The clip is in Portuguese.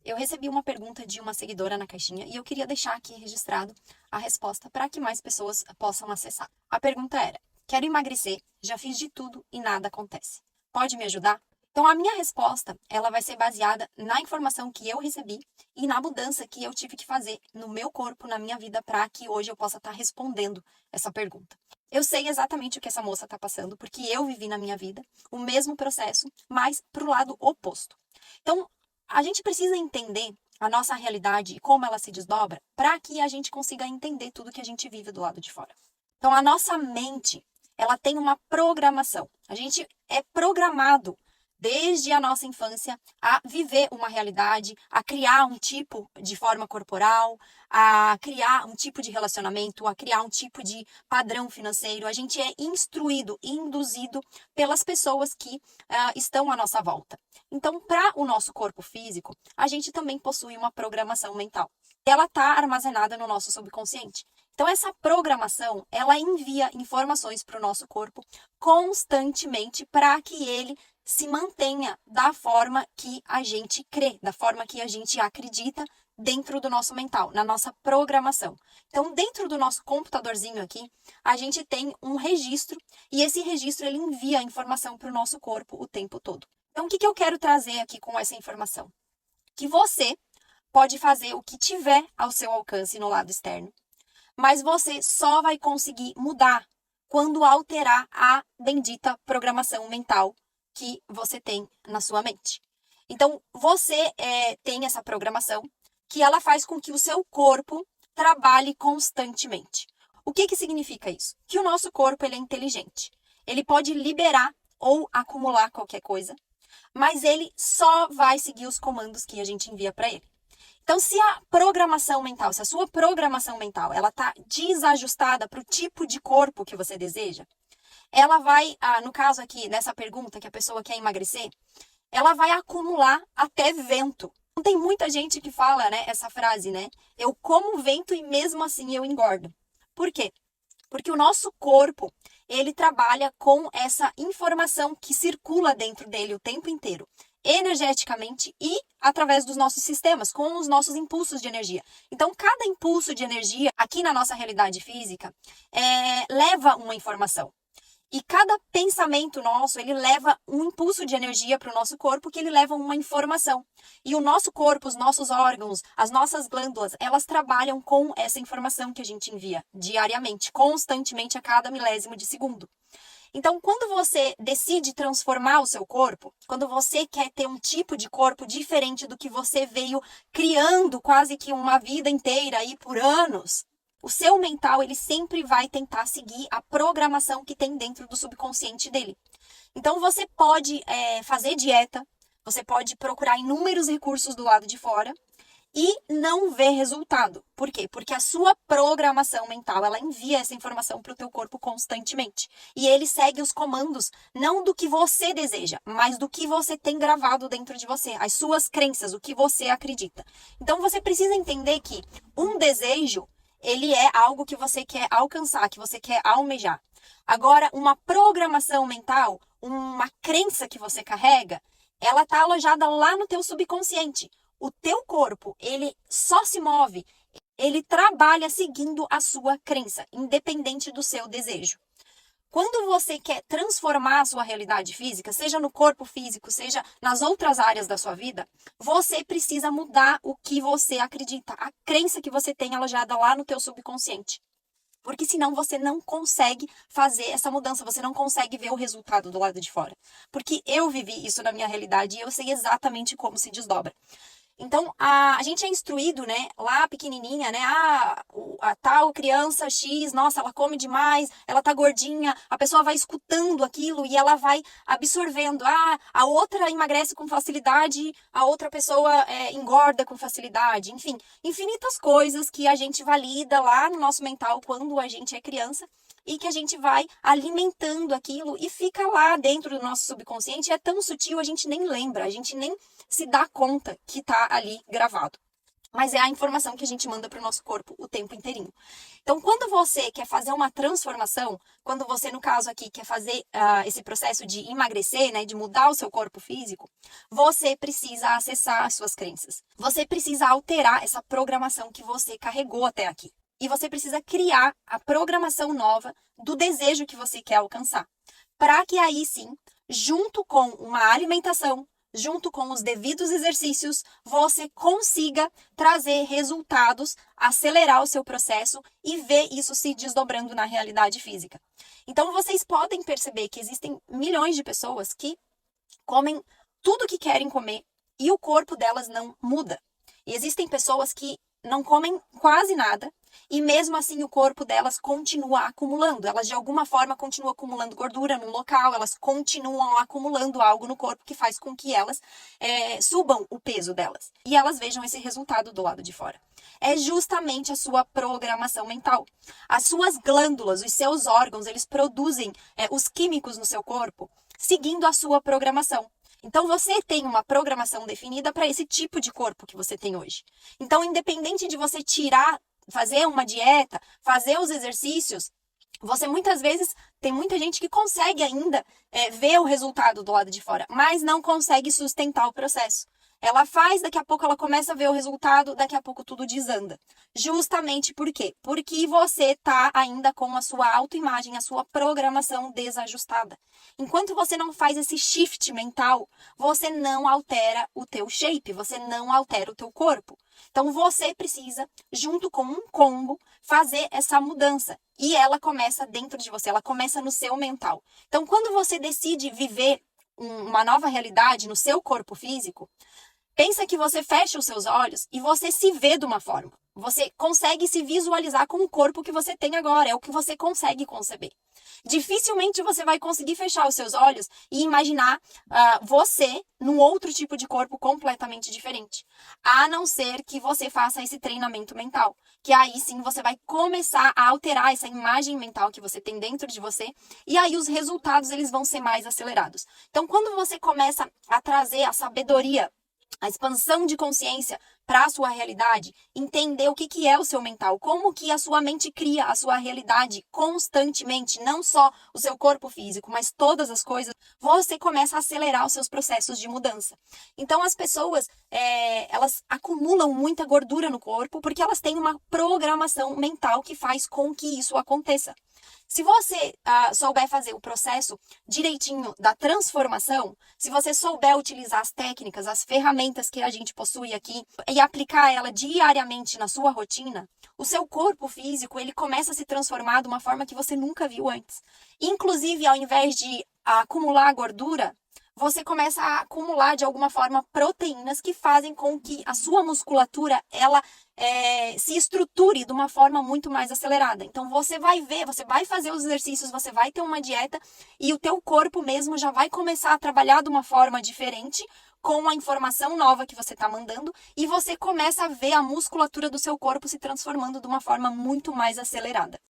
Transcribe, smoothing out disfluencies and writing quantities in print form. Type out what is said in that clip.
Eu recebi uma pergunta de uma seguidora na caixinha e eu queria deixar aqui registrado a resposta para que mais pessoas possam acessar. A pergunta era: quero emagrecer, já fiz de tudo e nada acontece. Pode me ajudar? Então a minha resposta, ela vai ser baseada na informação que eu recebi e na mudança que eu tive que fazer no meu corpo, na minha vida, para que hoje eu possa estar respondendo essa pergunta. Eu sei exatamente o que essa moça está passando, porque eu vivi na minha vida o mesmo processo, mas para o lado oposto. Então, a gente precisa entender a nossa realidade e como ela se desdobra para que a gente consiga entender tudo que a gente vive do lado de fora. Então, a nossa mente, ela tem uma programação. A gente é programado desde a nossa infância a viver uma realidade, a criar um tipo de forma corporal, a criar um tipo de relacionamento, a criar um tipo de padrão financeiro. A gente é instruído, induzido pelas pessoas que estão à nossa volta. Então, para o nosso corpo físico, a gente também possui uma programação mental. Ela está armazenada no nosso subconsciente. Então, essa programação, ela envia informações para o nosso corpo constantemente para que ele se mantenha da forma que a gente crê, da forma que a gente acredita dentro do nosso mental, na nossa programação. Então, dentro do nosso computadorzinho aqui, a gente tem um registro e esse registro ele envia a informação para o nosso corpo o tempo todo. Então, o que eu quero trazer aqui com essa informação? Que você pode fazer o que tiver ao seu alcance no lado externo, mas você só vai conseguir mudar quando alterar a bendita programação mental que você tem na sua mente. Então, você tem essa programação que ela faz com que o seu corpo trabalhe constantemente. O que significa isso? Que o nosso corpo ele é inteligente. Ele pode liberar ou acumular qualquer coisa, mas ele só vai seguir os comandos que a gente envia para ele. Então, se a programação mental, se a sua programação mental, ela está desajustada para o tipo de corpo que você deseja, ela vai, no caso aqui, nessa pergunta que a pessoa quer emagrecer, ela vai acumular até vento. Não tem muita gente que fala, né, essa frase, né? Eu como vento e mesmo assim eu engordo. Por quê? Porque o nosso corpo, ele trabalha com essa informação que circula dentro dele o tempo inteiro, energeticamente e através dos nossos sistemas, com os nossos impulsos de energia. Então, cada impulso de energia, aqui na nossa realidade física, leva uma informação. E cada pensamento nosso, ele leva um impulso de energia para o nosso corpo, que ele leva uma informação. E o nosso corpo, os nossos órgãos, as nossas glândulas, elas trabalham com essa informação que a gente envia diariamente, constantemente, a cada milésimo de segundo. Então, quando você decide transformar o seu corpo, quando você quer ter um tipo de corpo diferente do que você veio criando quase que uma vida inteira aí por anos, o seu mental, ele sempre vai tentar seguir a programação que tem dentro do subconsciente dele. Então, você pode fazer dieta, você pode procurar inúmeros recursos do lado de fora e não ver resultado. Por quê? Porque a sua programação mental, ela envia essa informação para o teu corpo constantemente. E ele segue os comandos, não do que você deseja, mas do que você tem gravado dentro de você, as suas crenças, o que você acredita. Então, você precisa entender que um desejo ele é algo que você quer alcançar, que você quer almejar. Agora, uma programação mental, uma crença que você carrega, ela está alojada lá no teu subconsciente. O teu corpo, ele só se move, ele trabalha seguindo a sua crença, independente do seu desejo. Quando você quer transformar a sua realidade física, seja no corpo físico, seja nas outras áreas da sua vida, você precisa mudar o que você acredita, a crença que você tem alojada lá no teu subconsciente. Porque senão você não consegue fazer essa mudança, você não consegue ver o resultado do lado de fora. Porque eu vivi isso na minha realidade e eu sei exatamente como se desdobra. Então, a gente é instruído, né, lá pequenininha, né, a tal criança X, nossa, ela come demais, ela tá gordinha, a pessoa vai escutando aquilo e ela vai absorvendo. A outra emagrece com facilidade, a outra pessoa engorda com facilidade, enfim, infinitas coisas que a gente valida lá no nosso mental quando a gente é criança e que a gente vai alimentando aquilo e fica lá dentro do nosso subconsciente. É tão sutil, a gente nem lembra, a gente nem se dá conta que está ali gravado. mas é a informação que a gente manda para o nosso corpo o tempo inteirinho. Então, quando você quer fazer uma transformação, quando você, no caso aqui, quer fazer esse processo de emagrecer, né, de mudar o seu corpo físico, você precisa acessar as suas crenças. Você precisa alterar essa programação que você carregou até aqui. E você precisa criar a programação nova do desejo que você quer alcançar. Para que aí sim, junto com uma alimentação, junto com os devidos exercícios, você consiga trazer resultados, acelerar o seu processo e ver isso se desdobrando na realidade física. Então, vocês podem perceber que existem milhões de pessoas que comem tudo que querem comer e o corpo delas não muda. E existem pessoas que não comem quase nada e mesmo assim o corpo delas continua acumulando. Elas de alguma forma continuam acumulando gordura num local, elas continuam acumulando algo no corpo que faz com que elas subam o peso delas. E elas vejam esse resultado do lado de fora. É justamente a sua programação mental. As suas glândulas, os seus órgãos, eles produzem os químicos no seu corpo seguindo a sua programação. Então, você tem uma programação definida para esse tipo de corpo que você tem hoje. Então, independente de você tirar, fazer uma dieta, fazer os exercícios, você muitas vezes, tem muita gente que consegue ainda ver o resultado do lado de fora, mas não consegue sustentar o processo. Ela faz, daqui a pouco ela começa a ver o resultado, daqui a pouco tudo desanda. Justamente por quê? Porque você está ainda com a sua autoimagem, a sua programação desajustada. Enquanto você não faz esse shift mental, você não altera o teu shape, você não altera o teu corpo. Então você precisa, junto com um combo, fazer essa mudança. E ela começa dentro de você, ela começa no seu mental. Então quando você decide viver uma nova realidade no seu corpo físico, pensa que você fecha os seus olhos e você se vê de uma forma. Você consegue se visualizar com o corpo que você tem agora, é o que você consegue conceber. Dificilmente você vai conseguir fechar os seus olhos e imaginar você num outro tipo de corpo completamente diferente. A não ser que você faça esse treinamento mental, que aí sim você vai começar a alterar essa imagem mental que você tem dentro de você e aí os resultados eles vão ser mais acelerados. Então, quando você começa a trazer a sabedoria, a expansão de consciência para a sua realidade, entender o que é o seu mental, como que a sua mente cria a sua realidade constantemente, não só o seu corpo físico, mas todas as coisas, você começa a acelerar os seus processos de mudança. Então as pessoas, elas acumulam muita gordura no corpo porque elas têm uma programação mental que faz com que isso aconteça. Se você souber fazer o processo direitinho da transformação, se você souber utilizar as técnicas, as ferramentas que a gente possui aqui e aplicar ela diariamente na sua rotina, o seu corpo físico ele começa a se transformar de uma forma que você nunca viu antes. Inclusive, ao invés de acumular gordura, você começa a acumular de alguma forma proteínas que fazem com que a sua musculatura ela se estruture de uma forma muito mais acelerada. Então você vai ver, você vai fazer os exercícios, você vai ter uma dieta e o teu corpo mesmo já vai começar a trabalhar de uma forma diferente com a informação nova que você está mandando e você começa a ver a musculatura do seu corpo se transformando de uma forma muito mais acelerada.